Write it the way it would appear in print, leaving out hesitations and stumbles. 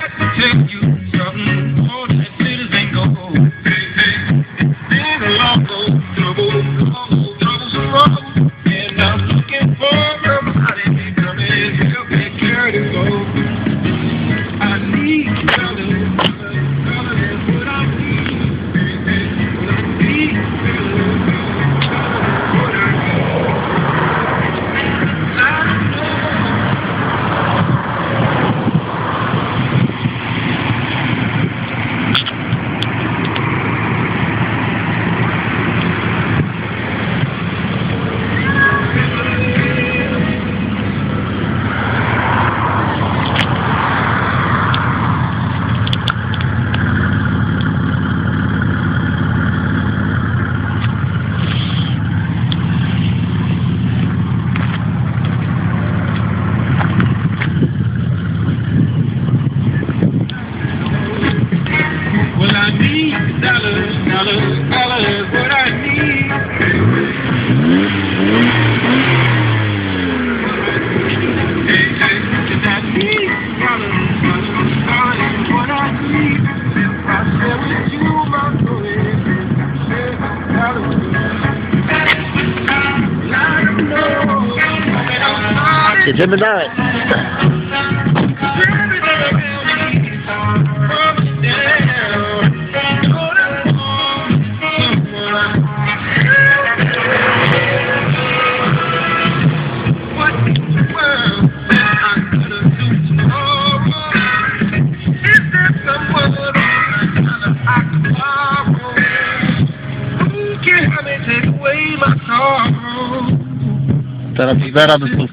Take you something, all that glitters ain't gold. Hey, hey, been a long road, trouble, struggle, and I'm looking for somebody to come and help me carry the load. I need color, that's what I need. Hey, hey, what I need, what I need. Dollars, what I need. Hey, hey, and I need dollars, what I need. I share with you my story. It's him and that. Teraz ich zaraz do nie?